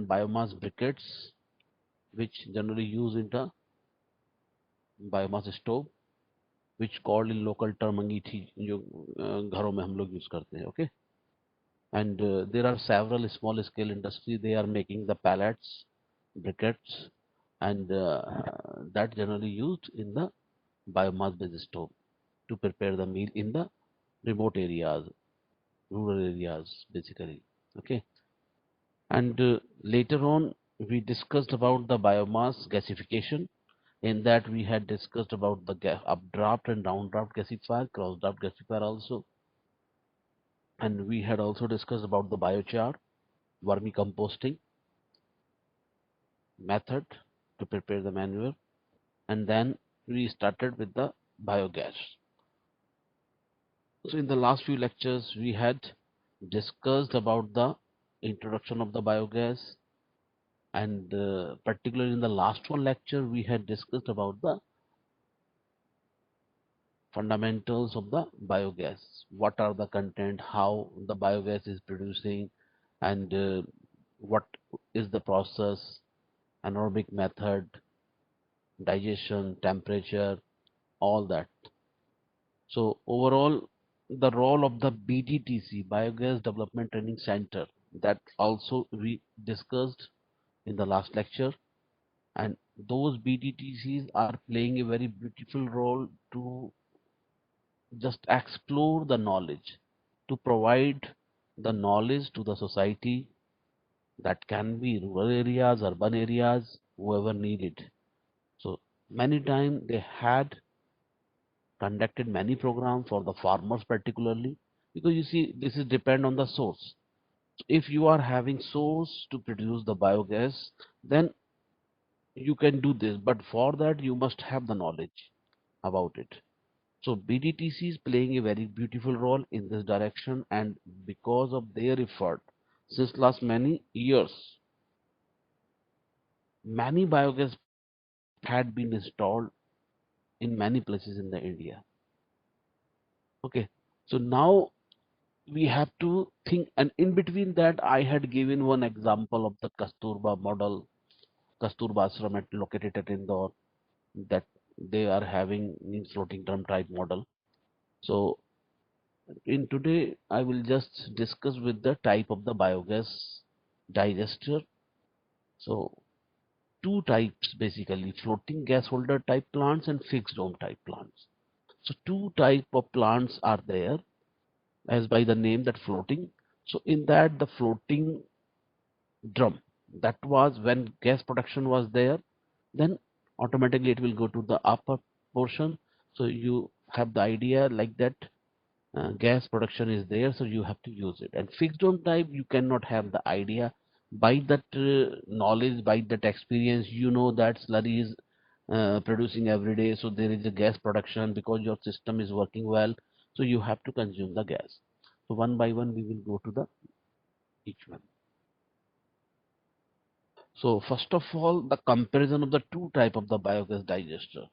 and biomass briquettes, which generally use in the biomass stove, which called in local term अंगीठी जो घरों में हम लोग use करते हैं. Okay. And there are several small scale industry, they are making the pallets, briquettes, and that generally used in the biomass based stove to prepare the meal in the remote areas, rural areas basically. Okay. And later on we discussed about the biomass gasification. In that we had discussed about the updraft and downdraft gasifier, cross draft gasifier also. And we had also discussed about the biochar, vermicomposting method to prepare the manure, and then we started with the biogas. So in the last few lectures we had discussed about the introduction of the biogas, and particularly in the last one lecture we had discussed about the fundamentals of the biogas. What are the content, how the biogas is producing, and what is the process, anaerobic method, digestion, temperature, all that. So overall, the role of the BDTC, Biogas Development Training Center, that also we discussed in the last lecture, and those BDTCs are playing a very beautiful role to just explore the knowledge, to provide the knowledge to the society, that can be rural areas, urban areas, whoever need it. So many times they had conducted many programs for the farmers particularly, because you see this is depend on the source. So if you are having source to produce the biogas, then you can do this, but for that you must have the knowledge about it. So BDTC is playing a very beautiful role in this direction, and because of their effort since last many years, many biogas had been installed in many places in the India. Okay, so now we have to think, and in between that I had given one example of the Kasturba model, Kasturba Ashram located at Indore, that they are having means floating drum type model. So in today I will just discuss with the type of the biogas digester. So two types basically, floating gas holder type plants and fixed dome type plants. So two type of plants are there, as by the name that floating. So in that the floating drum, that was when gas production was there, then automatically it will go to the upper portion. So you have the idea like that, gas production is there, so you have to use it. And fixed dome type, you cannot have the idea. By that knowledge, by that experience, you know that slurry is producing every day, so there is a gas production because your system is working well, so you have to consume the gas. So one by one we will go to the each one. So first of all, the comparison of the two type of the biogas digester: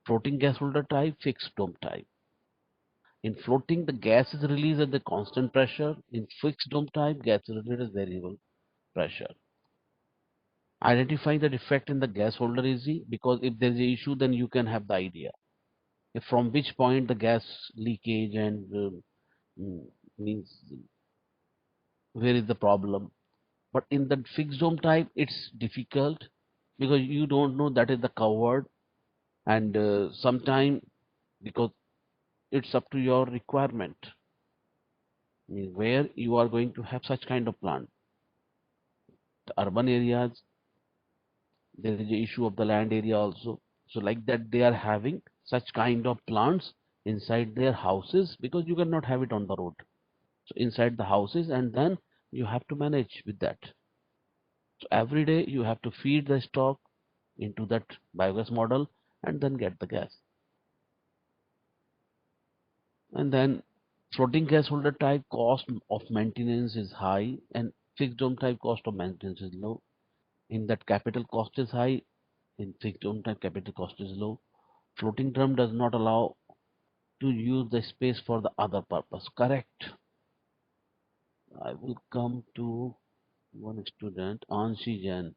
floating gas holder type, fixed dome type. In floating, the gas is released at the constant pressure. In fixed dome type, gas is released at variable pressure. Identify the defect in the gas holder easy, because if there is an issue, then you can have the idea if from which point the gas leakage and mm, means where is the problem. But in the fixed dome type, it's difficult because you don't know that is the covered, and sometime because it's up to your requirement, where you are going to have such kind of plant. The urban areas, there is the issue of the land area also. So like that they are having such kind of plants inside their houses, because you cannot have it on the road. So inside the houses, and then you have to manage with that. So every day you have to feed the stock into that biogas model and then get the gas. And then floating gas holder type, cost of maintenance is high, and fixed dome type, cost of maintenance is low. In that, capital cost is high. In fixed dome type, capital cost is low. Floating drum does not allow to use the space for the other purpose. Correct. I will come to One student, Anshi Jain.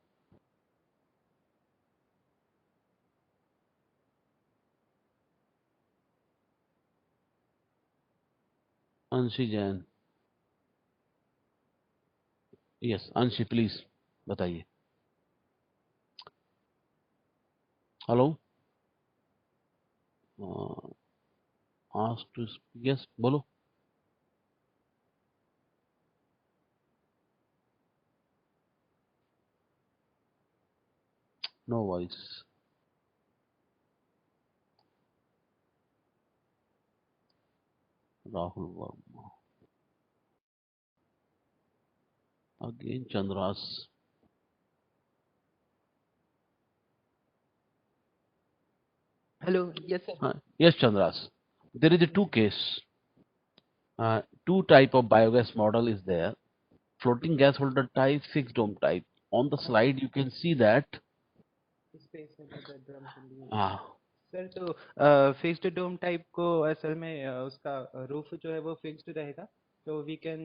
Anshi Jain. Yes, Anshi, please बताइए. Hello. Uh, ask to speak. Yes, बोलो. No voice. Rahul Verma. Again, Chandras. Hello. Yes, sir. Yes, Chandras. There is a two case. Two type of biogas model is there. Floating gas holder type, fixed dome type. On the slide, you can see that. Space में तो drum के लिए Uh, sir तो fixed dome type को असल में उसका roof जो है वो फिक्स्ड रहेगा तो we can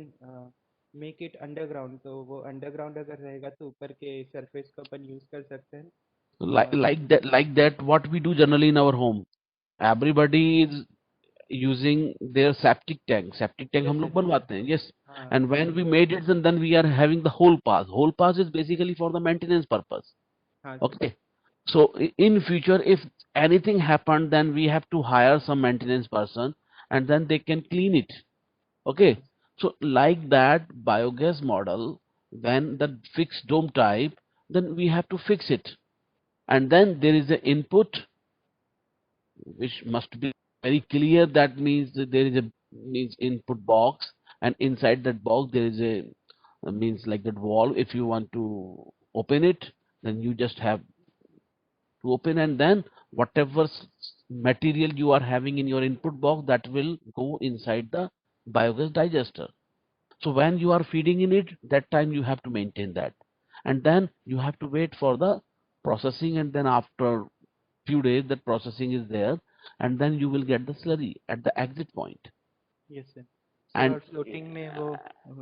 make it underground तो वो अंडरग्राउंड अगर रहेगा तो ऊपर के सरफेस को अपन यूज कर सकते हैं like और like that, what we do generally in our home. Everybody is using their septic tank. Septic tank हम यस लोग सर बनवाते हैं. Yes. हाँ And when we made it, and then we are having the whole pass. Whole pass is basically for the maintenance purpose. हाँ sir Okay. So in future, if anything happened, then we have to hire some maintenance person, and then they can clean it. Okay. हाँ So like that biogas model, when the fixed dome type, then we have to fix it. And then there is an input which must be very clear. That means that there is a means input box, and inside that box there is a means like that wall. If you want to open it, then you just have to open, and then whatever material you are having in your input box, that will go inside the biogas digester. So when you are feeding in it, that time you have to maintain that, and then you have to wait for the processing, and then after few days that processing is there, and then you will get the slurry at the exit point. Yes sir sir And और floating में वो uh,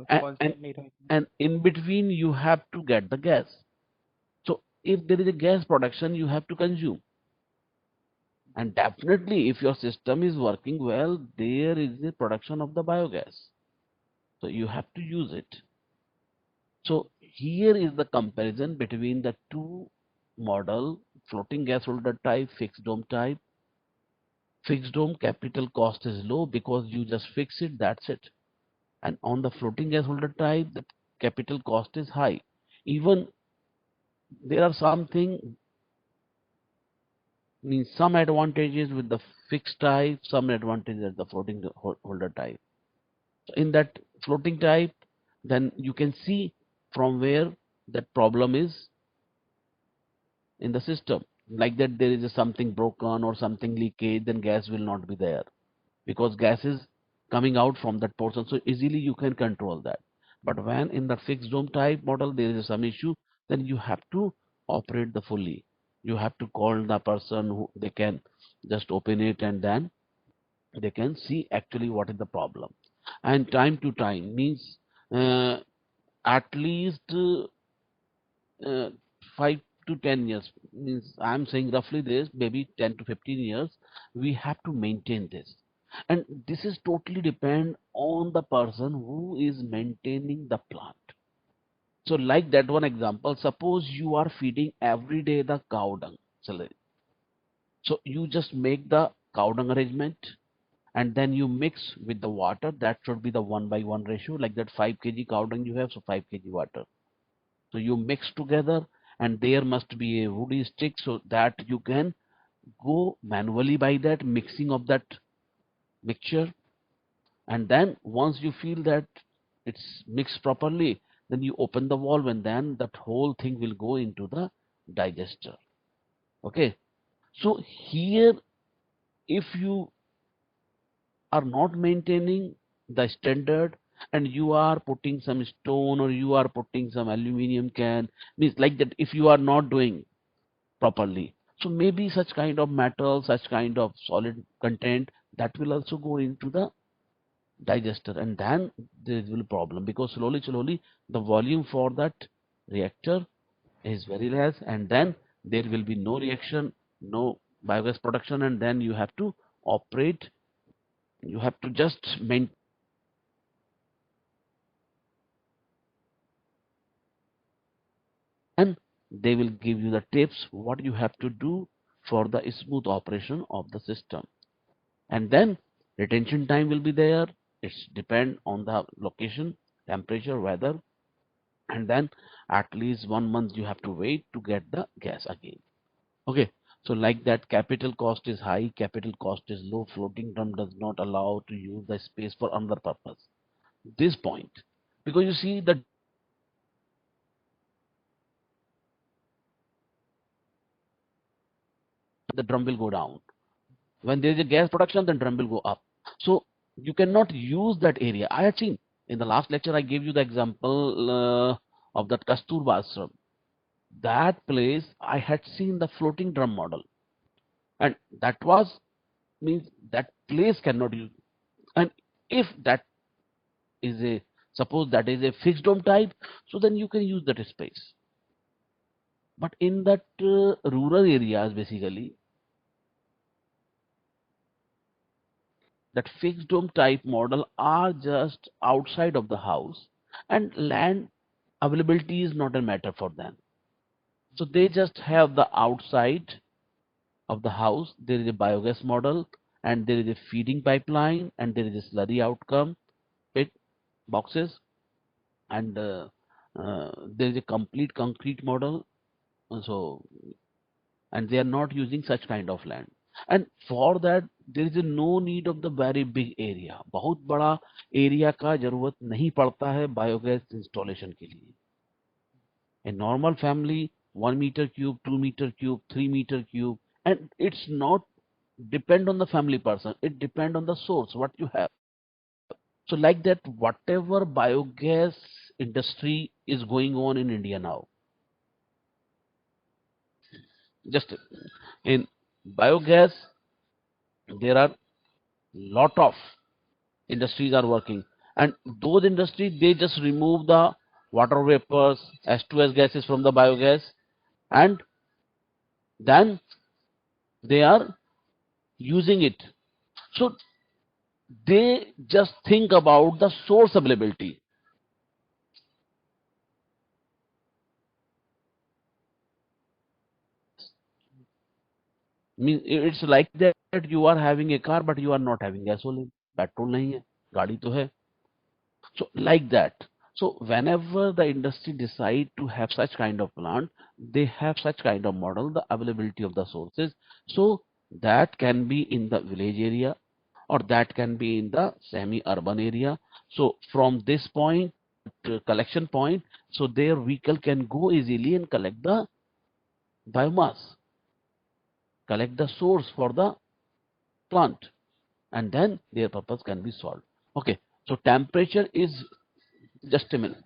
and constant नहीं रहेगा and in between you have to get the gas. So if there is a gas production, you have to consume. And definitely, if your system is working well, there is a production of the biogas. So you have to use it. So here is the comparison between the two model, floating gas holder type, fixed dome type. Fixed dome capital cost is low because you just fix it, that's it. And on the floating gas holder type, the capital cost is high. Even there are something means some advantages with the fixed type, some advantages with the floating holder type. So in that floating type, then you can see from where that problem is in the system. Like that, there is a something broken or something leakage, then gas will not be there because gas is coming out from that portion. So easily you can control that. But when in the fixed dome type model there is some issue, then you have to operate the fully. You have to call the person who they can just open it, and then they can see actually what is the problem. And time to time means uh, at least 5 to 10 years, means I'm saying roughly this, maybe 10 to 15 years, we have to maintain this. And this is totally depend on the person who is maintaining the plant. So like that one example, suppose you are feeding every day the cow dung. So you just make the cow dung arrangement, and then you mix with the water. That should be the 1:1 ratio, like that 5 kg cow dung you have, so 5 kg water. So you mix together, and there must be a woody stick so that you can go manually by that mixing of that mixture. And then once you feel that it's mixed properly, then you open the valve, and then that whole thing will go into the digester. Okay. So here, if you are not maintaining the standard, and you are putting some stone or you are putting some aluminum can, means like that, if you are not doing properly, so maybe such kind of metal, such kind of solid content, that will also go into the digester, and then there will be problem, because slowly the volume for that reactor is very less, and then there will be no reaction, no biogas production, and then you have to operate, you have to just maintain. And they will give you the tips what you have to do for the smooth operation of the system. And then retention time will be there. It's depend on the location, temperature, weather, and then at least 1 month you have to wait to get the gas again. Okay, so like that, capital cost is high, capital cost is low, floating drum does not allow to use the space for another purpose. This point, because you see that the drum will go down. When there is a gas production, then drum will go up. So you cannot use that area. I had seen in the last lecture, I gave you the example of that Kasturba Ashram. That place, I had seen the floating drum model, and that was means that place cannot use. And if that is a, suppose that is a fixed dome type, so then you can use that space. But in that rural areas, basically, that fixed dome type model are just outside of the house, and land availability is not a matter for them. So they just have the outside of the house, there is a biogas model, and there is a feeding pipeline, and there is a slurry outcome pit boxes, and there is a complete concrete model. So, and they are not using such kind of land, and for that there is no need of the very big area. बहुत बड़ा area का जरूरत नहीं पड़ता है biogas installation के लिए. A normal family, 1 meter cube, 2 meter cube, 3 meter cube, and it's not depend on the family person, it depend on the source what you have. So like that, whatever biogas industry is going on in India now, just in biogas, there are lot of industries are working, and those industries, they just remove the water vapors, H2S gases from the biogas, and then they are using it. So they just think about the source availability. Means it's like that you are having a car but you are not having gasoline, petrol नहीं है, गाड़ी तो है. So like that. So whenever the industry decide to have such kind of plant, they have such kind of model, the availability of the sources. So that can be in the village area, or that can be in the semi-urban area. So from this point, collection point, so their vehicle can go easily and collect the biomass, collect the source for the plant, and then their purpose can be solved. Okay, so temperature is, just a minute.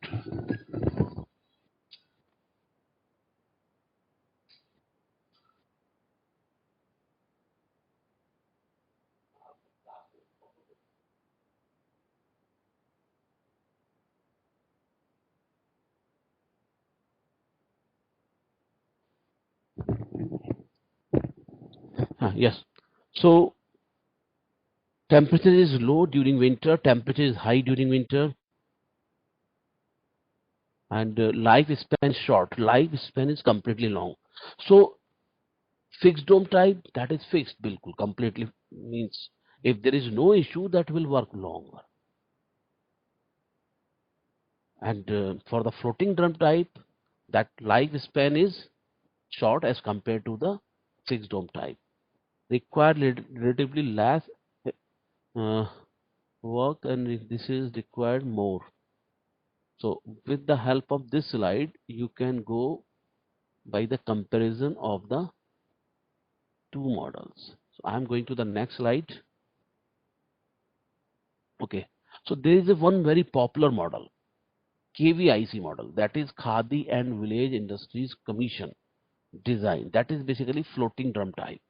Yes. So temperature is low during winter, temperature is high during winter, and lifespan short. Lifespan is completely long. So fixed dome type, that is fixed, bilkul completely, means if there is no issue, that will work longer. And for the floating drum type, that lifespan is short as compared to the fixed dome type. Require relatively less uh, work, and if this is required more. So with the help of this slide, you can go by the comparison of the two models. So I'm going to the next slide. Okay. So there is a one very popular model, KVIC model, that is Khadi and Village Industries Commission design. That is basically floating drum type.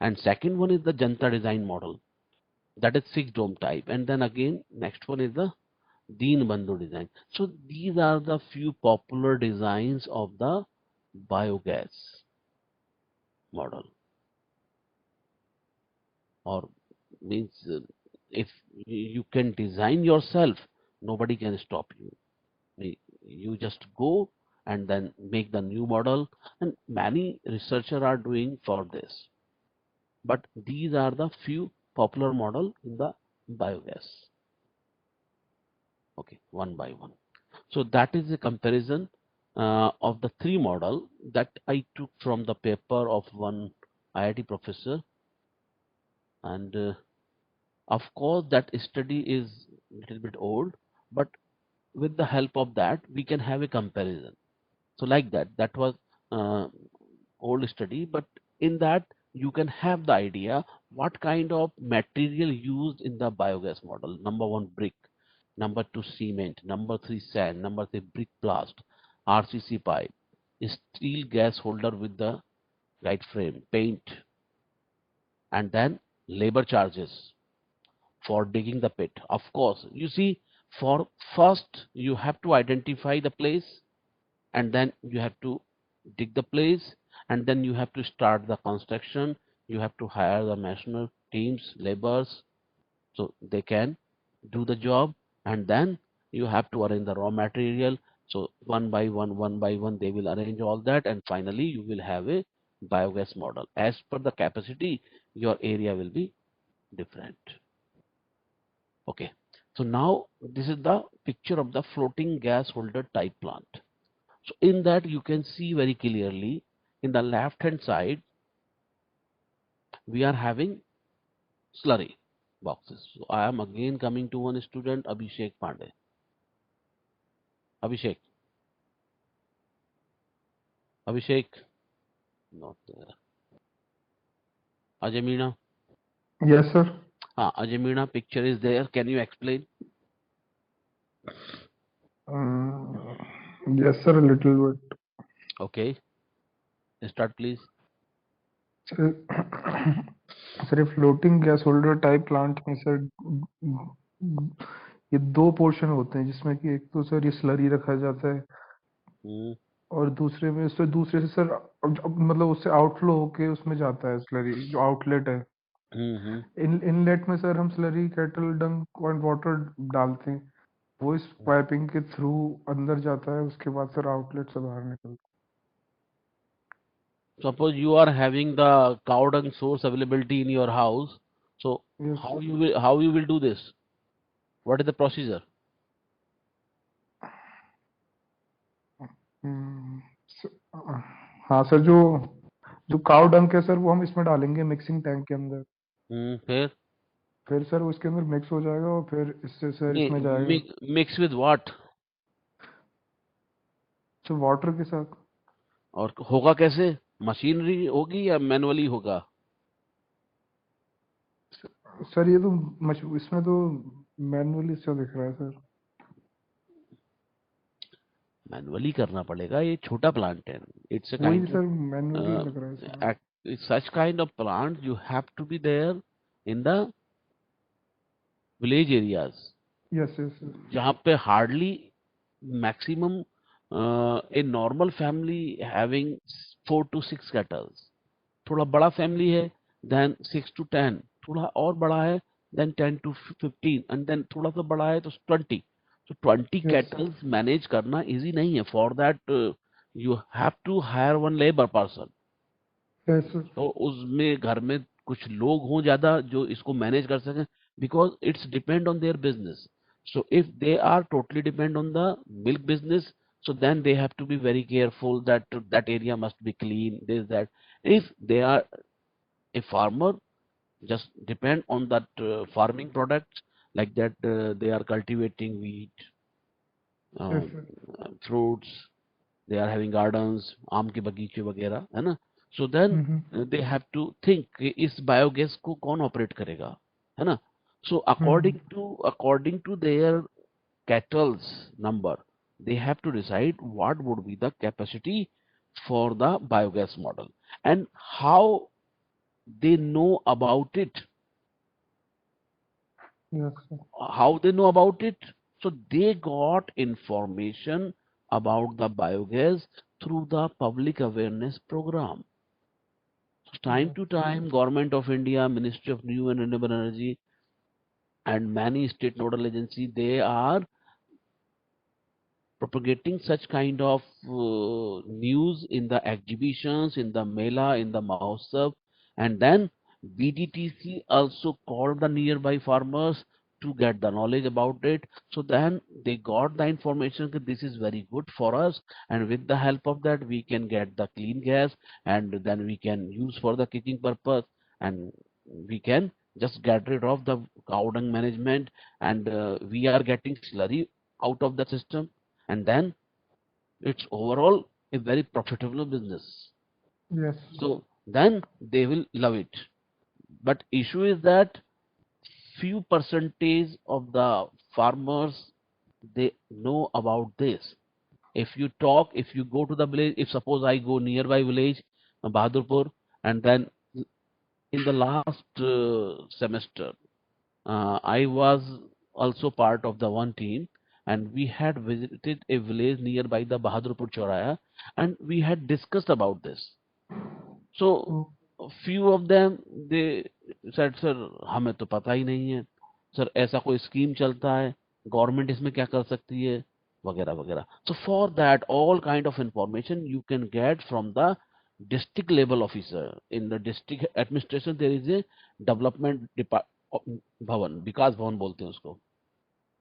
And second one is the Janta design model. That is fixed dome type. And then again, next one is the Deen Bandhu design. So these are the few popular designs of the biogas model, or means if you can design yourself, nobody can stop you. You just go and then make the new model, and many researchers are doing for this. But these are the few popular model in the biogas. Okay, one by one. So that is a comparison of the three model that I took from the paper of one IIT professor, and of course that study is a little bit old, but with the help of that we can have a comparison. So like that was uh, old study, but in that you can have the idea what kind of material used in the biogas model. Number one, brick. Number two, cement. Number three, sand. Number three, brick blast, RCC pipe, steel gas holder with the right frame, paint, and then labor charges for digging the pit. Of course, you see, for first you have to identify the place, and then you have to dig the place, and then you have to start the construction. You have to hire the national teams, laborers, so they can do the job, and then you have to arrange the raw material. So one by one they will arrange all that, and finally you will have a biogas model. As per the capacity, your area will be different. Okay, so now this is the picture of the floating gas holder type plant. So in that you can see very clearly in the left hand side we are having slurry boxes. So I am again coming to one student, Abhishek Pandey. Abhishek, Abhishek, not there. Ajay Meena, Yes, sir. Ajay Meena, picture is there. Can you explain? Um, yes, sir, a little bit. Okay, start please. Sir sir ये floating gas holder type plant में sir ये दो portion होते हैं जिसमें कि एक तो सर ये स्लरी रखा जाता है Hmm. और दूसरे में सर दूसरे से सर मतलब उससे आउटफ्लो होके उसमें जाता है स्लरी जो आउटलेट है Hmm. इनलेट में सर हम स्लरी केटल डंक और वाटर डालते हैं वो इस पाइपिंग के थ्रू अंदर जाता है उसके बाद सर आउटलेट से बाहर निकलता Suppose you are having the cow dung source availability in your house. So है yes how you will do this? What is the procedure? हाँ सर जो जो काव डंक है सर वो हम इसमें डालेंगे मिक्सिंग टैंक के अंदर फिर सर वो इसके अंदर मिक्स हो जाएगा और फिर इससे सर इसमें जाएगा Mix with what? Sir water के साथ और होगा कैसे? मशीनरी होगी या मैनुअली होगा? सर ये तो इसमें तो मैनुअली से दिख रहा है सर मैनुअली करना पड़ेगा, ये छोटा प्लांट है. इट्स अ वही काइंड सर मैनुअली लग रहा है sir such kind of plant you have to be there in the village areas yes yes sir जहाँ पे hardly maximum a normal family having 4 to 6 cattle. थोड़ा बड़ा family है then 6 to 10, थोड़ा और बड़ा है then 10 to 15, and then थोड़ा सा बड़ा है तो 20. So 20 यस cattles manage करना easy नहीं है. For that you have to hire one labor person. Yes sir तो उसमें घर में कुछ लोग हों ज्यादा जो इसको मैनेज कर सकें, because it's depend on their business. So if they are totally depend on the milk business, so then they have to be very careful that that area must be clean, this that. If they are a farmer, just depend on that farming products, like that they are cultivating wheat, yes um, sir fruits, they are having gardens, आम के बगीचे वगैरह है ना. So then they have to think कि इस biogas को कौन ऑपरेट करेगा, है ना. So according to their cattle's number, they have to decide what would be the capacity for the biogas model, and how they know about it. Yes, sir. How they know about it? So they got information about the biogas through the public awareness program. So time Yes. to time, Government of India, Ministry of New and Renewable Energy, and many state nodal agency, they are propagating such kind of news in the exhibitions, in the Mela, in the Mahotsav, and then BDTC also called the nearby farmers to get the knowledge about it. So then they got the information that this is very good for us, and with the help of that, we can get the clean gas, and then we can use for the cooking purpose, and we can just get rid of the cow dung management, and we are getting slurry out of the system, and then it's overall a very profitable business. Yes. So then they will love it. But issue is that few percentage of the farmers, they know about this. If you talk, if you go to the village, if suppose I go nearby village, Bahadurpur, and then in the last semester, I was also part of the one team, and we had visited a village nearby the Bahadurpur Choraya, and we had discussed about this. So Oh, a few of them, they said, sir, हमें तो पता ही नहीं है, sir ऐसा कोई scheme चलता है, government इसमें क्या कर सकती है, वगैरह वगैरह. So for that, all kind of information you can get from the district level officer. In the district administration, there is a development भवन, विकास भवन बोलते हैं उसको.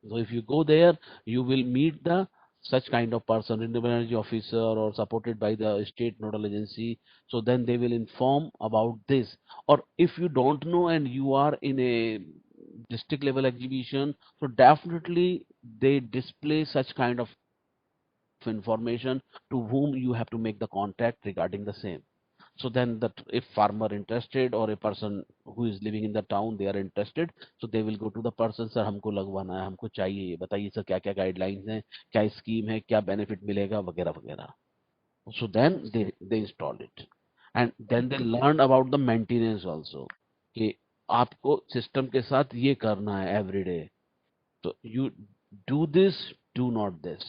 So if you go there, you will meet the such kind of person, renewable energy officer or supported by the state nodal agency. So then they will inform about this. Or if you don't know and you are in a district level exhibition, so definitely they display such kind of information to whom you have to make the contact regarding the same. So then that if farmer interested or a person who is living in the town, they are interested, so they will go to the person, sir हमको लगवाना है, हमको चाहिए, ये बताइए sir क्या क्या guidelines हैं, क्या स्कीम है, क्या बेनिफिट मिलेगा, वगैरह वगैरह. So then they install it, and then they learn about the maintenance also, कि आपको सिस्टम के साथ ये करना है every day. So you do this, do not this.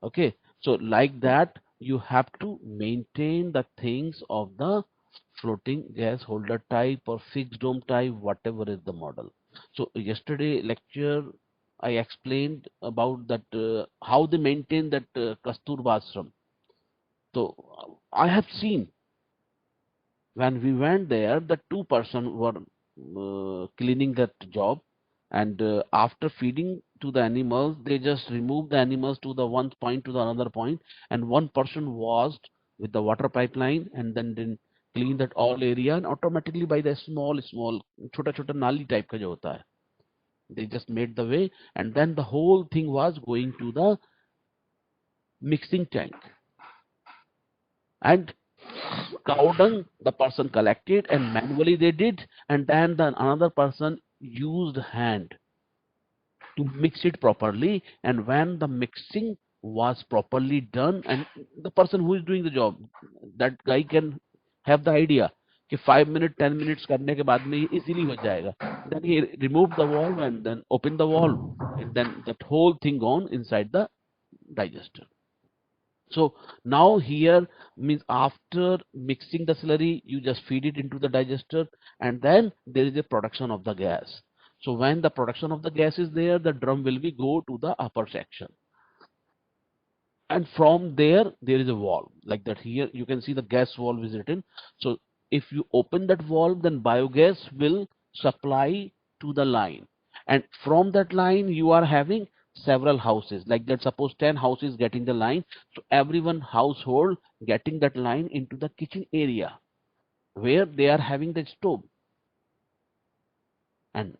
Okay, so like that you have to maintain the things of the floating gas holder type or fixed dome type, whatever is the model. So yesterday lecture I explained about that how they maintain that Kasturba Ashram. So I have seen when we went there, the two person were cleaning that job, and after feeding to the animals, they just removed the animals to the one point to the another point, and one person washed with the water pipeline, and then clean that all area, and automatically by the small छोटा छोटा नाली type का जो होता है, they just made the way, and then the whole thing was going to the mixing tank, and cow dung the person collected and manually they did, and then another person used hand to mix it properly, and when the mixing was properly done, and the person who is doing the job, that guy can have the idea कि 5 minutes 10 minutes करने के बाद में ये easily हो जाएगा. Then he removed the valve and then opened the valve, and then that whole thing gone inside the digester. So now here means after mixing the slurry, you just feed it into the digester, and then there is a production of the gas. So when the production of the gas is there, the drum will be go to the upper section. And from there is a valve like that. Here you can see the gas valve is written. So if you open that valve, then biogas will supply to the line. And from that line, you are having several houses like that. Suppose 10 houses getting the line. So everyone household getting that line into the kitchen area where they are having the stove. And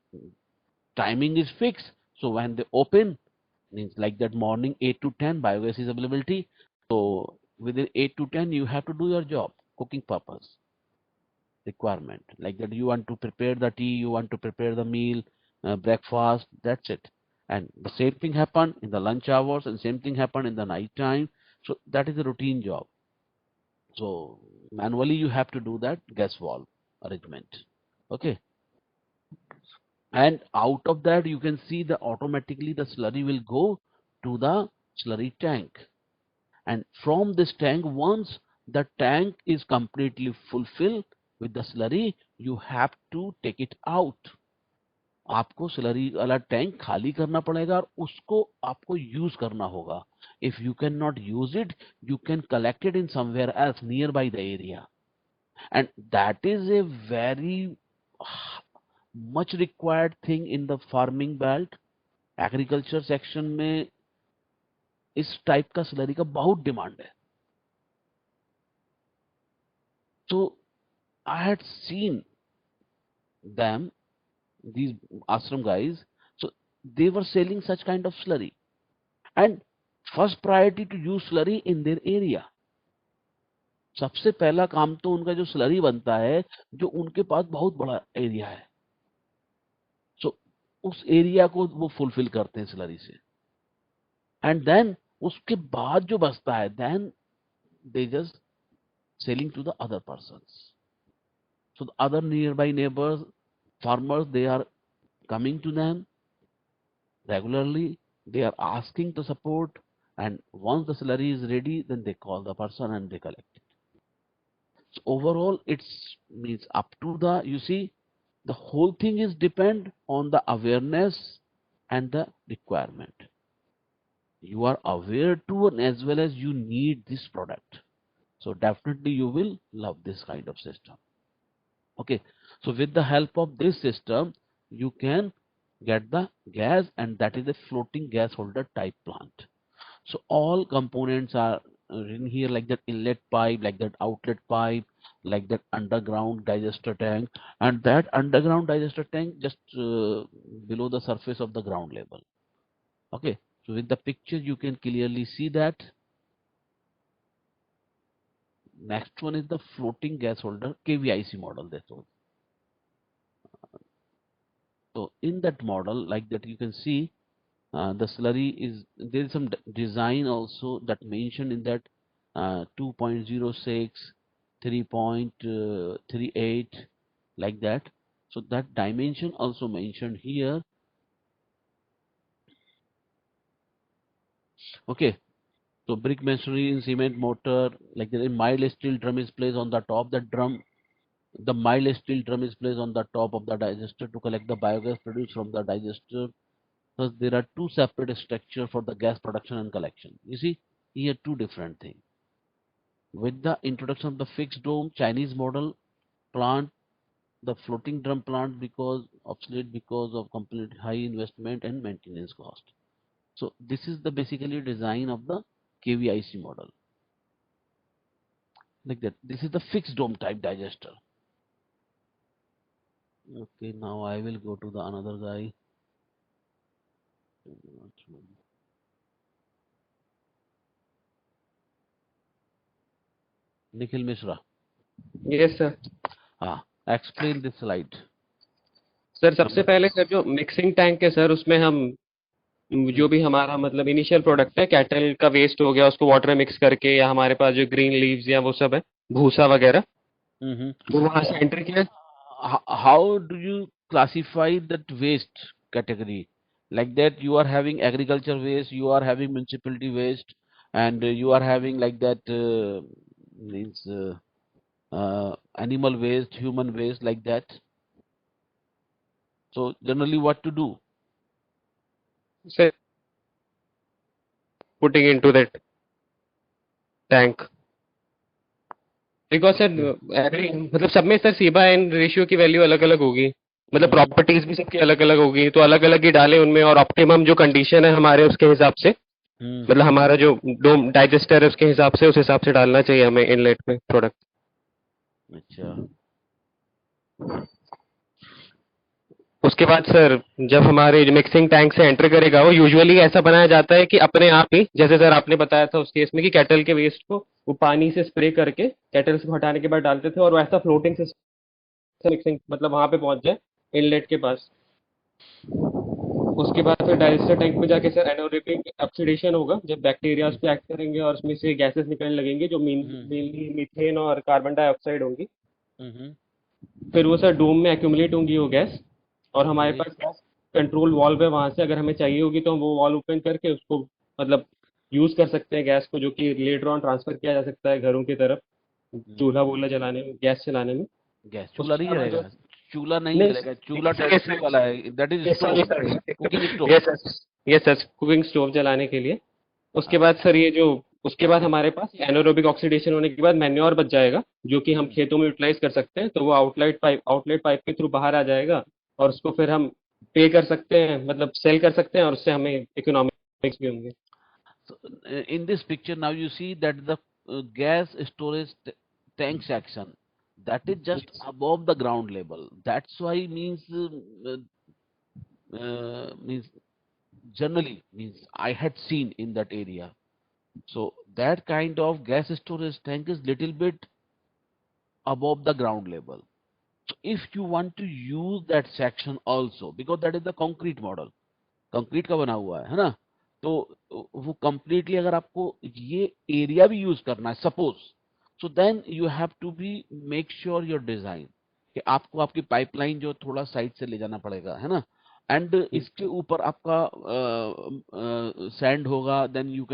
timing is fixed. So when they open, means like that morning 8 to 10 biogas is availability. So within 8 to 10 you have to do your job, cooking purpose requirement, like that you want to prepare the tea, you want to prepare the meal, breakfast, that's it. And the same thing happen in the lunch hours, and same thing happen in the night time. So that is a routine job. So manually you have to do that gas valve arrangement. Okay. and out of that you can see the automatically the slurry will go to the slurry tank, and from this tank, once the tank is completely fulfilled with the slurry, you have to take it out. आपको slurry वाला tank खाली करना पड़ेगा और उसको आपको use करना होगा. If you can not use it, you can collect it in somewhere else near by the area, and that is a very much required thing in the farming belt. Agriculture section में इस type का slurry का बहुत demand है. तो I had seen them, these ashram guys, so they were selling such kind of slurry, and first priority to use slurry in their area. सबसे पहला काम तो उनका जो स्लरी बनता है, जो उनके पास बहुत बड़ा एरिया है, सो उस एरिया को वो फुलफिल करते हैं स्लरी से, एंड देन उसके बाद जो बचता है, then they just selling to the other persons. So the other nearby neighbors, farmers, they are coming to them regularly. They are asking to support, and once the slurry is ready, then they call the person and they collect it. So overall, it's means up to the, you see, the whole thing is depend on the awareness and the requirement. You are aware to, and as well as you need this product. So definitely you will love this kind of system. Okay, so with the help of this system, you can get the gas, and that is a floating gas holder type plant. So all components are in here, like that inlet pipe, like that outlet pipe, like that underground digester tank, and that underground digester tank just below the surface of the ground level. Okay, so with the picture you can clearly see that. Next one is the floating gas holder KVIC model. That's all. So in that model, like that, you can see the slurry is, there is some design also that mentioned in that 2.06, 3.38, like that. So that dimension also mentioned here. Okay, so brick masonry in cement mortar, like that. A mild steel drum is placed on the top. The drum, the mild steel drum is placed on the top of the digester to collect the biogas produced from the digester. Thus, there are two separate structures for the gas production and collection. You see, here two different things. With the introduction of the fixed dome Chinese model plant, the floating drum plant because obsolete because of complete high investment and maintenance cost. So this is the basically design of the KVIC model. Like that. This is the fixed dome type digester. Okay, now I will go to the another guy. Nikhil Mishra. Yes sir. Explain this slide. Sir सबसे पहले sir जो mixing tank है sir, उसमें हम जो भी हमारा मतलब इनिशियल प्रोडक्ट है, कैटल का वेस्ट हो गया, उसको वाटर में मिक्स करके, या हमारे पास जो ग्रीन लीव्स या वो सब है, भूसा वगैरह, वो वहां से एंटर किया. How do you classify that waste category? Like that, you are having agriculture waste, you are having municipality waste, and you are having like that means animal waste, human waste, like that. So generally, what to do? Sir, putting into that tank. Because sir every मतलब सब में sir Ziba and ratio की value अलग अलग होगी, मतलब properties भी सबकी अलग अलग होगी, तो अलग अलग ही डालें उनमें, और ऑप्टिमम जो कंडीशन है हमारे उसके हिसाब से, मतलब हमारा जो डोम डाइजेस्टर है उसके हिसाब से, उस हिसाब से डालना चाहिए हमें इनलेट में प्रोडक्ट. अच्छा, उसके बाद सर जब हमारे मिक्सिंग टैंक से एंटर करेगा, वो यूजुअली ऐसा बनाया जाता है कि अपने आप ही, जैसे सर आपने बताया था उस केस में कि कैटल के वेस्ट को वो पानी से स्प्रे करके कैटल से हटाने के बाद डालते थे, और वैसा फ्लोटिंग सिस्टम मिक्सिंग मतलब वहां पे पहुंच जाए इनलेट के पास. उसके बाद फिर डाइजेस्टर टैंक में जाके सर एनारोबिक ऑक्सीडेशन होगा, जब बैक्टीरिया उस पर एक्ट करेंगे और उसमें से गैसेस निकलने लगेंगे जो मेनली मीथेन और कार्बन डाइऑक्साइड होंगी. फिर वो सर डोम में एक्यूमुलेट होंगी वो गैस, और हमारे पास कंट्रोल वाल्व है, वहां से अगर हमें चाहिए होगी तो हम वो वाल्व ओपन करके उसको मतलब यूज कर सकते हैं गैस को, जो कि लेटर ऑन ट्रांसफर किया जा सकता है घरों की तरफ, चूल्हा वूल्हा जलाने में, गैस चलाने में। गैस चूल्हा उसके नहीं अलावा जो जलेगा, चूल्हा नहीं नहीं जलेगा, चूल्हा यस टैक्सी वाला है, that is sir, stove, cooking stove. Yes sir, yes sir, cooking stove जलाने के लिए। उसके हाँ। बाद सर ये जो उसके बाद हमारे पास एनारोबिक ऑक्सीडेशन होने के बाद मैन्योर बच जाएगा, जो कि हम खेतों में यूटिलाइज कर सकते हैं। तो वो आउटलेट पाइप के थ्रू बाहर आ जाएगा, और उसको फिर हम पे कर सकते हैं, मतलब सेल कर सकते हैं, और उससे हमें इकोनॉमिक्स भी होंगे। So, in this picture now you see that the gas storage tank section, that is just above the ground level. That's why means generally means I had seen in that area. So that kind of gas storage tank is little bit above the ground level. So if you want to use that section also, because that is the concrete model, concrete का बना हुआ है ना, तो वो completely अगर आपको ये एरिया भी यूज करना है suppose, so then you have to be make sure your design कि आपको आपकी पाइपलाइन जो थोड़ा साइड से ले जाना पड़ेगा, है ना, एंड इसके ऊपर आपका सैंड होगा, then you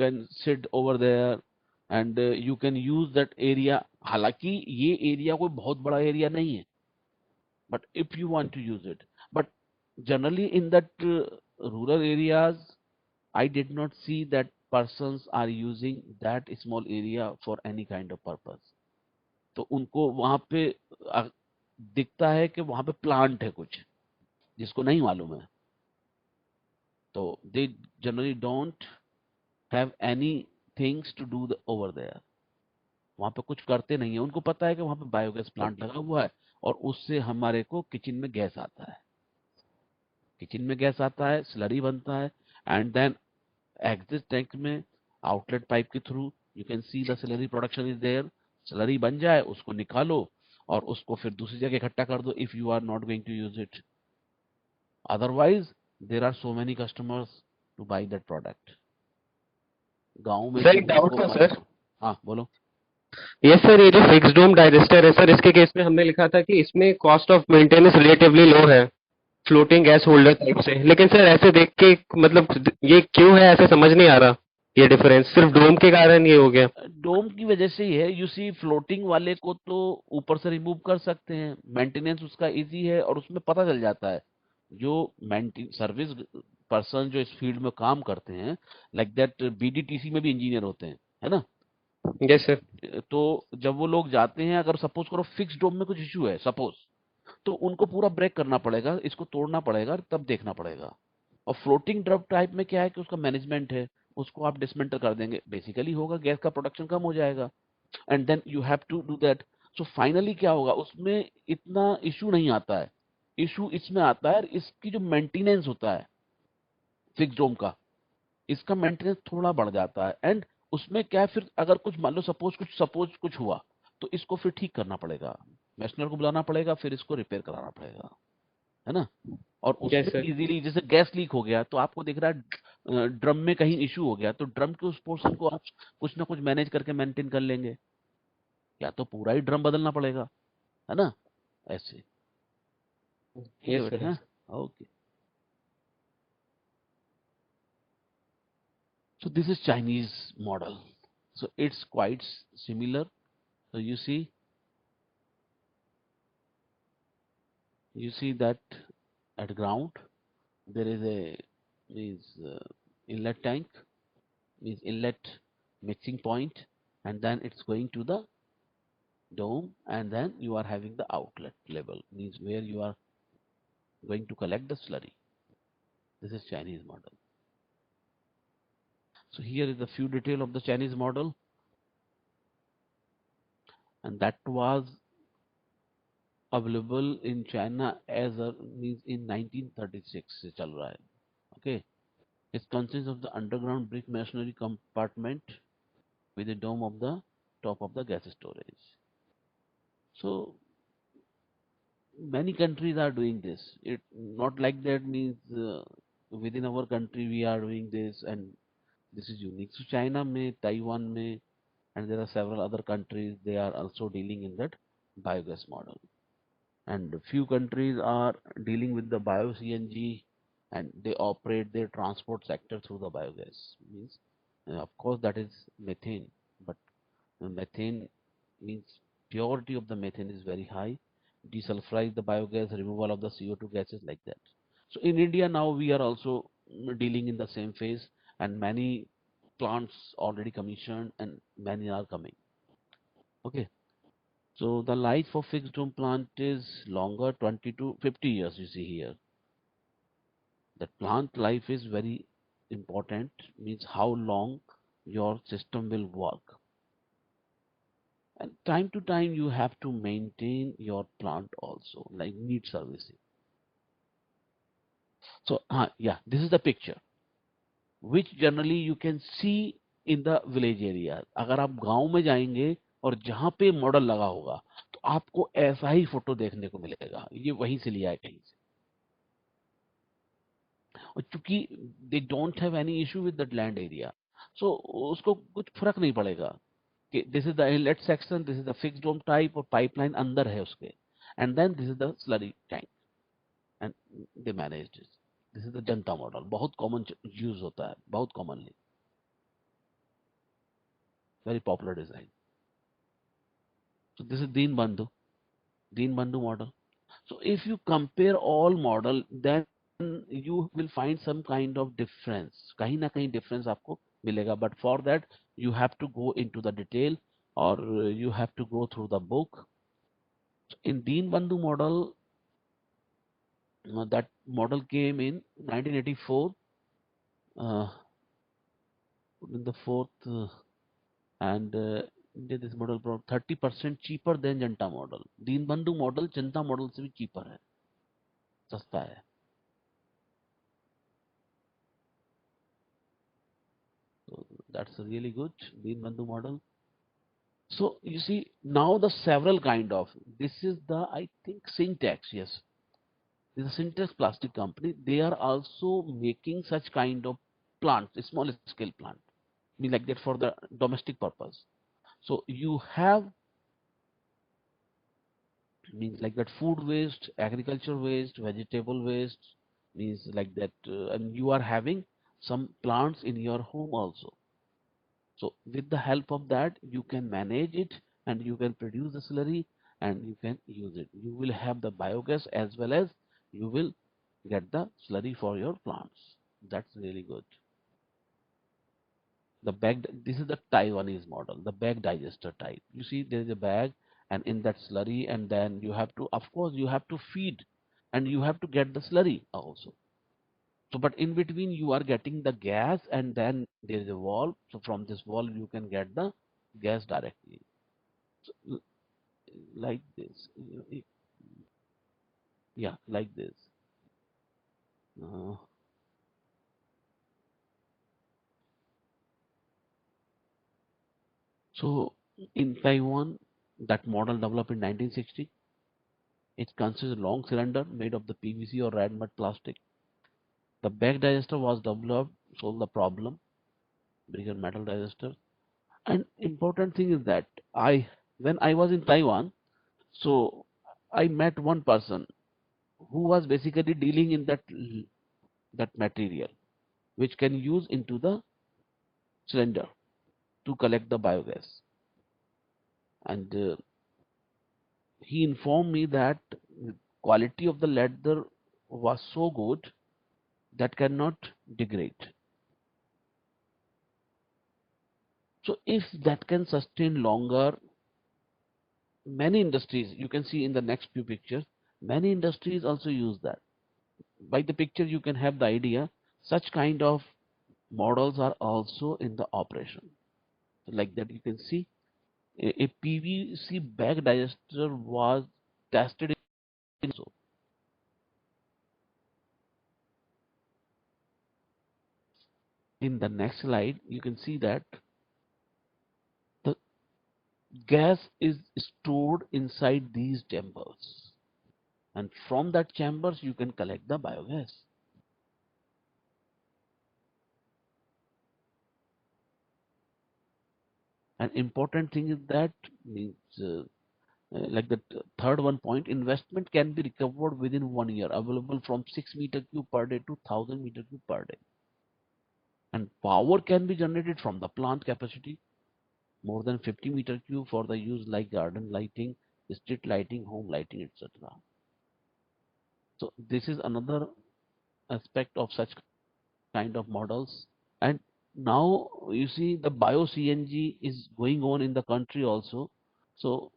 can sit over there and you can use that area. हालांकि ये एरिया कोई बहुत बड़ा एरिया नहीं है, but if you want to use it, but generally in that rural areas I did not see that persons are using that small area for any kind of purpose. तो उनको वहां पे दिखता है कि वहां पे प्लांट है कुछ जिसको नहीं मालूम है, तो they generally don't have any things to do over there. वहां पे कुछ करते नहीं है, उनको पता है कि वहां पे बायोगैस प्लांट लगा हुआ है और उससे हमारे को किचन में गैस आता है, किचन में गैस आता है, स्लरी बनता है, एंड देन एग्जिट टैंक में आउटलेट पाइप के through you can see the slurry production is there. Slurry बन जाए उसको निकालो और उसको फिर दूसरी जगह इकट्ठा कर दो if you are not going to use it, otherwise there are so many customers to buy that product. गाँव में सर भी एक डाउट था सर। हाँ बोलो। यस सर, ये जो फिक्स डोम डाइजेस्टर है सर, इसके केस में हमने लिखा था कि इसमें cost of maintenance relatively low है फ्लोटिंग गैस होल्डर टाइप से, लेकिन सर ऐसे देख के मतलब ये क्यों है, ऐसे समझ नहीं आ रहा ये डिफरेंस, सिर्फ डोम के कारण ये हो गया? डोम की वजह से ही है, यू सी फ्लोटिंग वाले को तो ऊपर से रिमूव कर सकते हैं, मेंटेनेंस उसका इजी है और उसमें पता चल जाता है जो सर्विस पर्सन जो इस फील्ड में काम करते हैं, लाइक दैट बीडीटीसी में भी इंजीनियर होते हैं, है ना। Yes sir. तो जब वो लोग जाते हैं, अगर सपोज करो फिक्स डोम में कुछ इश्यू है सपोज, तो उनको पूरा ब्रेक करना पड़ेगा, इसको तोड़ना पड़ेगा, तब देखना पड़ेगा। और फ्लोटिंग ड्रम टाइप में क्या है कि उसका मैनेजमेंट है, उसको आप डिसमेंटल कर देंगे, बेसिकली होगा गैस का प्रोडक्शन कम हो जाएगा, and then you have to do that. So finally क्या होगा, उसमें इतना इशू नहीं आता है, इशू इसमें आता है इसकी जो मेंटेनेंस होता है फिक्स डोम का, इसका मेंटेनेंस थोड़ा बढ़ जाता है, एंड उसमें क्या है फिर अगर कुछ मान लो सपोज कुछ हुआ तो इसको फिर ठीक करना पड़ेगा, मैशनर को बुलाना पड़ेगा, फिर इसको रिपेयर कराना पड़ेगा, है ना। और यस उसमें सर। इजीली जैसे गैस लीक हो गया तो आपको दिख रहा है ड्रम में कहीं इशू हो गया, तो ड्रम के उस पोर्शन को आप कुछ ना कुछ मैनेज करके मेंटेन कर लेंगे, या तो पूरा ही ड्रम बदलना पड़ेगा, है ना, ऐसे। ठीक है यस बेटा, सर। हाँ, okay. So this is Chinese model, so it's quite similar. So you see that at ground there is a means inlet tank, means inlet mixing point, and then it's going to the dome, and then you are having the outlet level, means where you are going to collect the slurry. This is Chinese model. So here is the few detail of the Chinese model, and that was available in China as a means in 1936 से चल रहा है, okay. It consists of the underground brick masonry compartment with the dome of the top of the gas storage. So many countries are doing this. It not like that means within our country we are doing this and this is unique. So China में, Taiwan में, and there are several other countries, they are also dealing in that biogas model. and few countries are dealing with the bio CNG, and they operate their transport sector through the biogas. Means, of course, that is methane, but methane means purity of the methane is very high. Desulfurize the biogas, removal of the CO2 gases, like that. So in India now we are also dealing in the same phase, and many plants already commissioned and many are coming. Okay. So the life of fixed dome plant is longer, 20 to 50 years, you see here. The plant life is very important, means how long your system will work. And time to time you have to maintain your plant also, like need servicing. So yeah, this is the picture which generally you can see in the village area. अगर आप गांव में जाएंगे और जहां पे model लगा होगा तो आपको ऐसा ही फोटो देखने को मिलेगा, ये वहीं से लिया है कहीं से। और चूंकि they don't have any issue with that land area, so उसको कुछ फर्क नहीं पड़ेगा कि this is the inlet section, this is the fixed dome type और पाइपलाइन अंदर है उसके, and then this is the slurry tank and they manage this. This is the Janata model, बहुत कॉमन यूज होता है, बहुत commonly, very popular design. So this is Deen Bandhu model. So if you compare all model, then you will find some kind of difference. कहीं ना कहीं difference आपको मिलेगा. But for that you have to go into the detail, or you have to go through the book. In Deen Bandhu model, that model came in 1984, in the fourth, and this model 30% cheaper than Janata model. दीन बंधु model जनता model से भी cheaper है, सस्ता है। So that's really good, Deen Bandhu model. So you see now the several kind of, this is the, I think, Syntex, yes, this is a Syntex plastic company. They are also making such kind of plant, small scale plant, mean like that for the domestic purpose. So you have, means like that, food waste, agriculture waste, vegetable waste, means like that, and you are having some plants in your home also. So with the help of that you can manage it, and you can produce the slurry and you can use it. You will have the biogas as well as you will get the slurry for your plants. That's really good. The bag, this is the Taiwanese model, the bag digester type. You see there is a bag, and in that slurry, and then you have to, of course you have to feed, and you have to get the slurry also. So but in between you are getting the gas, and then there is a valve, so from this valve you can get the gas directly. So, like this, yeah, like this. uh, so in Taiwan, that model developed in 1960. It consists of a long cylinder made of the PVC or red mud plastic. The bag digester was developed to solve the problem, bigger metal digester. And important thing is that when I was in Taiwan, so I met one person who was basically dealing in that material which can use into the cylinder to collect the biogas. And he informed me that quality of the leather was so good that cannot degrade. So if that can sustain longer, many industries, you can see in the next few pictures, many industries also use that. By the picture you can have the idea, such kind of models are also in the operation. So like that you can see a PVC bag digester was tested in, so in the next slide you can see that the gas is stored inside these chambers, and from that chambers you can collect the biogas. An important thing is that, means like the third one point, investment can be recovered within 1 year, available from 6 meter cube per day to 1000 meter cube per day. And power can be generated from the plant capacity, more than 50 meter cube for the use like garden lighting, street lighting, home lighting, etc. So this is another aspect of such kind of models. And now you see the bio CNG is going on in the country also. So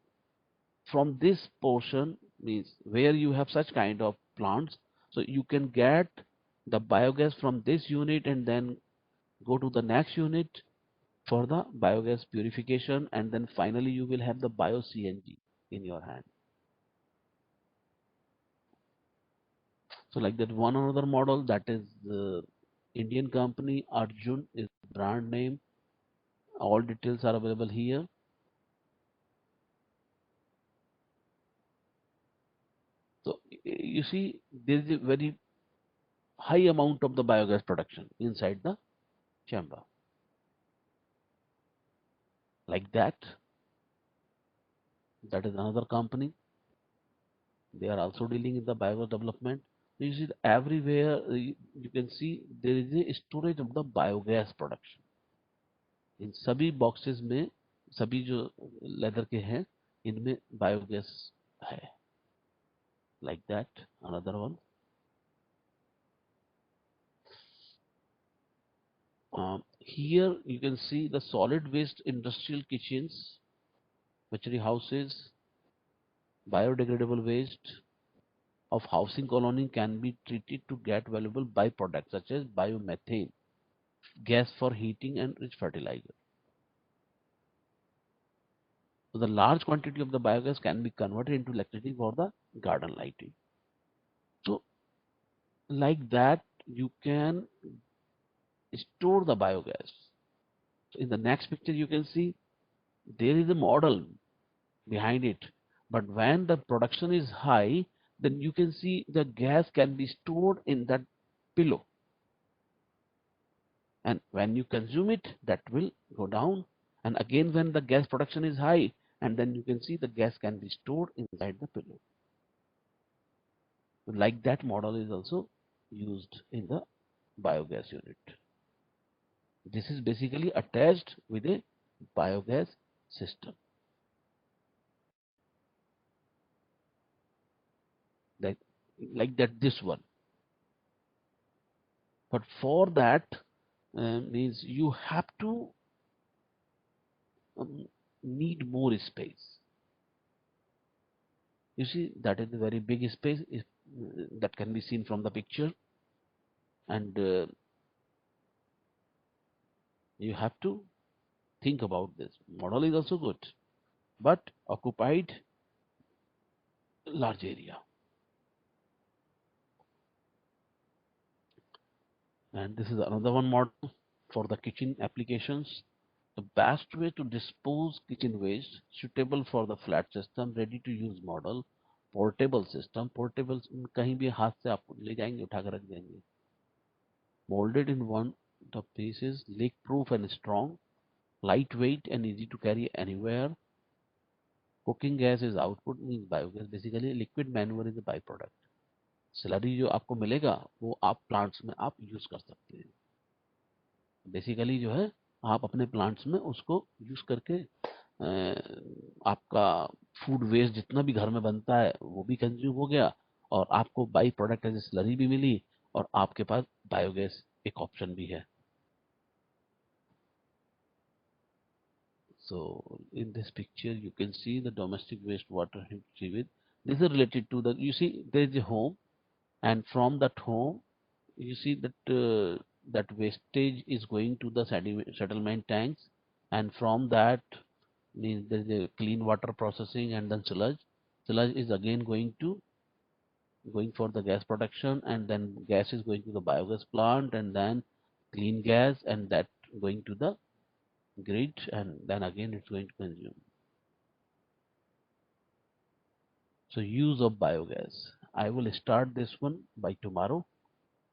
from this portion means where you have such kind of plants, so you can get the biogas from this unit and then go to the next unit for the biogas purification, and then finally you will have the bio CNG in your hand. So like that, one another model, that is the Indian company Arjun is brand name. All details are available here. So you see there is a very high amount of the biogas production inside the chamber. Like that is another company. They are also dealing in the biogas development. So you see everywhere you can see there is a storage of the biogas production. इन सभी boxes में सभी जो leather के हैं इनमें biogas है. Like that, another one. Here you can see the solid waste industrial kitchens, butchery houses, biodegradable waste of housing colony can be treated to get valuable byproducts such as biomethane, gas for heating and rich fertilizer. So the large quantity of the biogas can be converted into electricity for the garden lighting. So like that you can store the biogas. So in the next picture you can see there is a model behind it, but when the production is high, then you can see the gas can be stored in that pillow, and when you consume it, that will go down, and again when the gas production is high, and then you can see the gas can be stored inside the pillow. Like that model is also used in the biogas unit. This is basically attached with a biogas system. Like that this one. But for that means you have to need more space. You see that is a very big space that can be seen from the picture, and you have to think about this. Model is also good, but occupied large area. And this is another one model for the kitchen applications. The best way to dispose kitchen waste suitable for the flat system, ready to use model, portable system. Portable कहीं भी हाथ से आप ले जाएंगे उठा कर रख देंगे. Molded in one the pieces, leak proof and strong, lightweight and easy to carry anywhere. Cooking gas is output, means biogas. Basically liquid manure is a byproduct. Slurry जो आपको मिलेगा वो आप प्लांट्स में आप यूज कर सकते हैं. बेसिकली जो है आप अपने प्लांट्स में उसको यूज करके आपका फूड वेस्ट जितना भी घर में बनता है वो भी कंज्यूम हो गया, और आपको बाई प्रोडक्ट एज स्लरी भी मिली, और आपके पास बायोगैस एक ऑप्शन भी है. So in this picture you can see the domestic wastewater with this is related to the, you see there is a home, and from that home you see that that wastage is going to the settlement tanks, and from that means there is a clean water processing, and then sludge is again going for the gas production, and then gas is going to the biogas plant, and then clean gas, and that going to the grid, and then again it's going to consume. So use of biogas, I will start this one by tomorrow.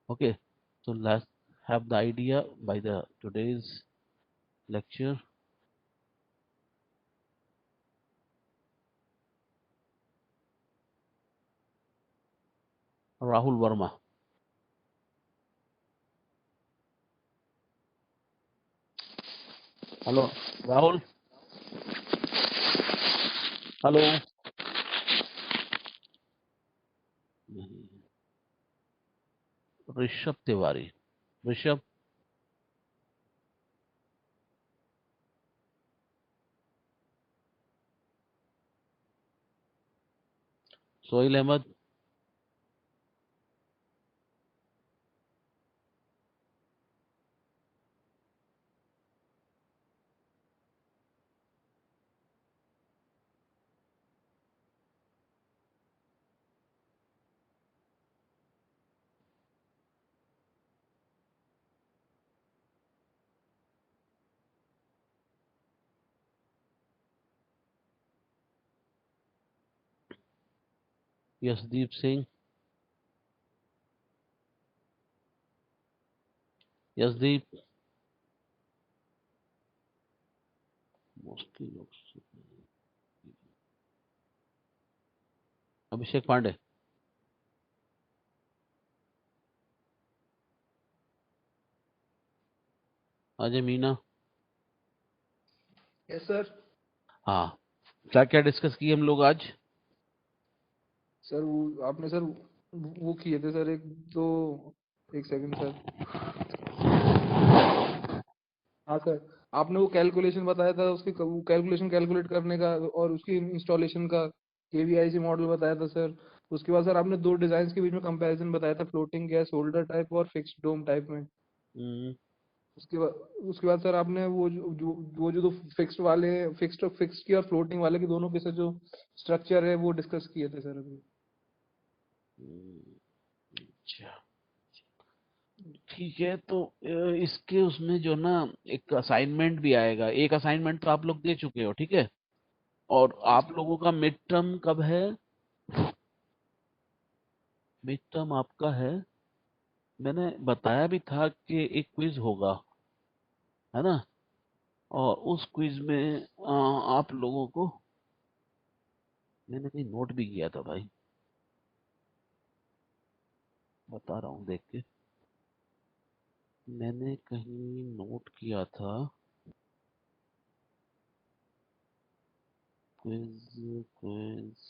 Okay, so let's have the idea by the today's lecture. Rahul Verma. Hello Rahul. Hello. Rishabh Tiwari. Rishabh. Sohail Ahmed. Yashdeep Singh. Yashdeep. Mostly लोग। Abhishek Pandey. Ajay Meena. Yes sir. हाँ, क्या क्या discuss किए हम लोग आज? Sir वो आपने सर वो किए थे सर, एक सेकंड सर। हाँ सर, आपने वो कैलकुलेशन बताया था, उसकी वो कैलकुलेशन कैलकुलेट करने का और उसकी इंस्टॉलेशन का केवीआईसी मॉडल बताया था सर। उसके बाद सर आपने दो डिजाइन के बीच में कंपैरिजन बताया था, फ्लोटिंग गैस होल्डर टाइप और फिक्स्ड डोम टाइप में। उसके बाद सर आपने वो जो फिक्स्ड की और फ्लोटिंग वाले की दोनों के सर जो स्ट्रक्चर है वो डिस्कस किए थे सर अभी। अच्छा, ठीक है। तो इसके उसमें जो ना एक असाइनमेंट भी आएगा। एक असाइनमेंट तो आप लोग दे चुके हो, ठीक है। और आप लोगों का मिड टर्म कब है? मिड टर्म आपका है, मैंने बताया भी था कि एक क्विज होगा, है ना। और उस क्विज में आप लोगों को मैंने कहीं नोट भी किया था भाई, बता रहा हूँ देख के। मैंने कहीं नोट किया था। क्विज क्विज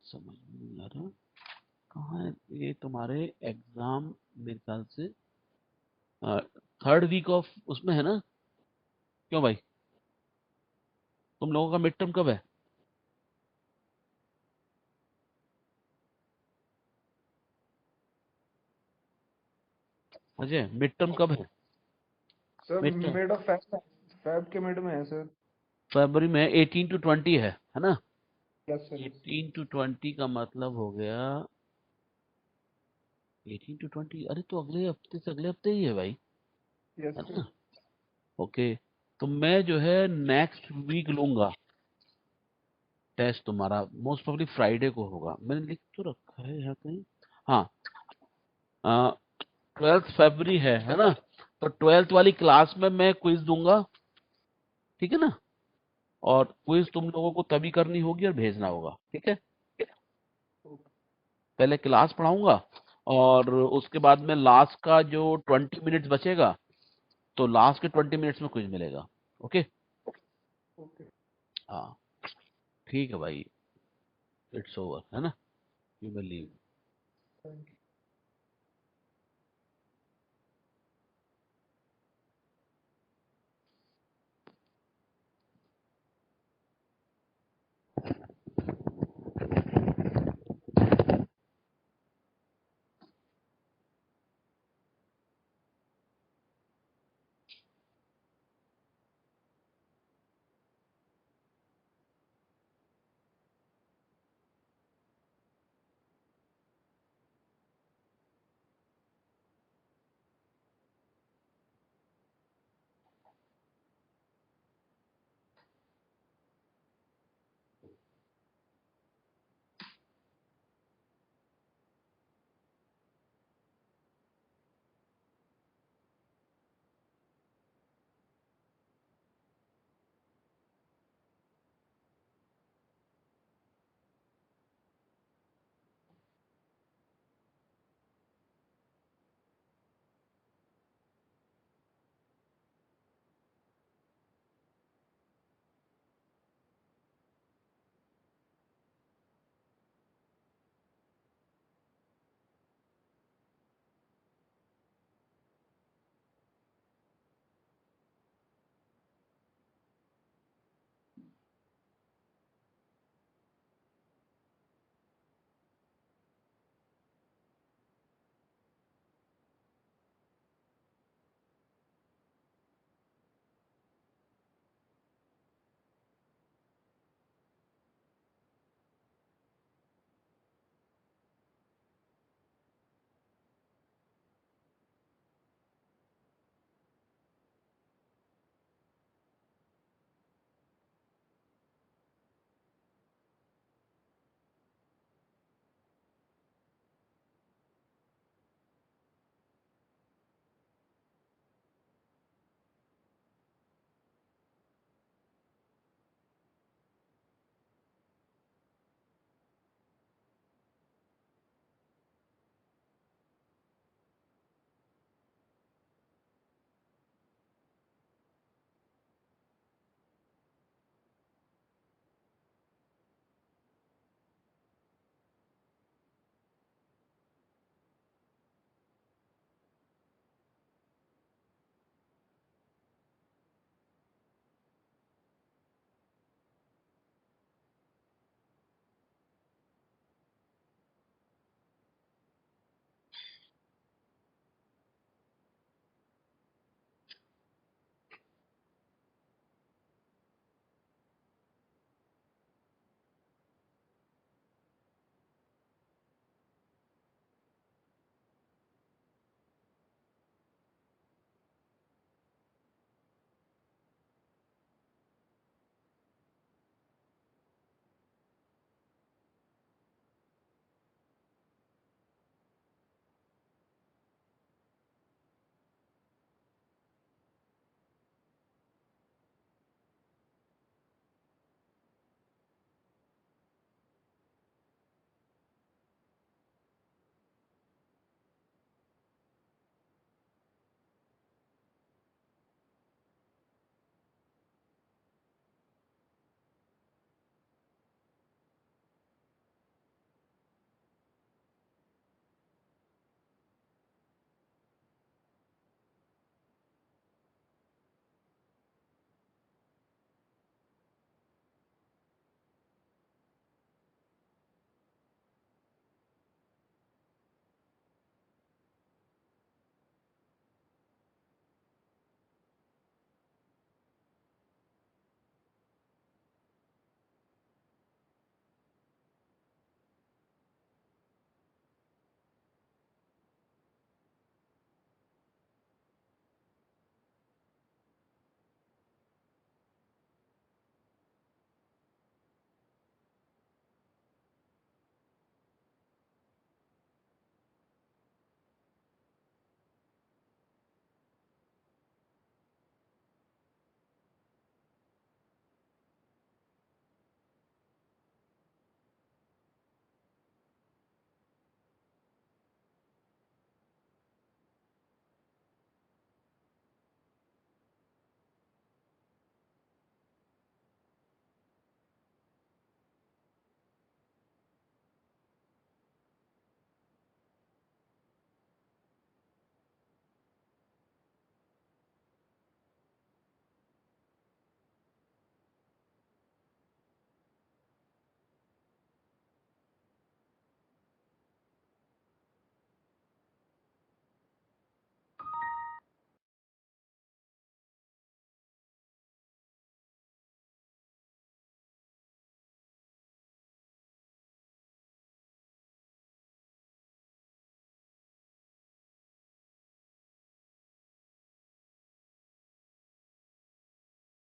समझ में नहीं आ रहा कहाँ है ये तुम्हारे एग्जाम। मेरे ख्याल से थर्ड वीक ऑफ उसमें है ना। क्यों भाई, तुम लोगों का मिड टर्म कब है? अजय, मिड टर्म कब है? Sir mid term mid of Feb के मिड में है सर। फरवरी में 18 to 20 है ना। Yes sir. 18 to 20 का मतलब हो गया 18 to 20। अरे तो अगले हफ्ते से अगले हफ्ते ही है भाई, यस है सर। ना। ओके, तो मैं जो है नेक्स्ट वीक लूंगा टेस्ट तुम्हारा। मोस्ट प्रोबेबली फ्राइडे को होगा, मैंने लिख तो रखा है यहाँ कहीं। हाँ, 12 फरवरी है ना। तो 12th वाली क्लास में मैं क्विज दूंगा, ठीक है ना। और क्विज तुम लोगों को तभी करनी होगी और भेजना होगा, ठीक है। पहले क्लास पढ़ाऊंगा और उसके बाद में लास्ट का जो 20 मिनट्स बचेगा, तो लास्ट के 20 मिनट्स में क्विज मिलेगा। ओके। हाँ, ठीक है भाई, इट्स ओवर, है ना। You will leave.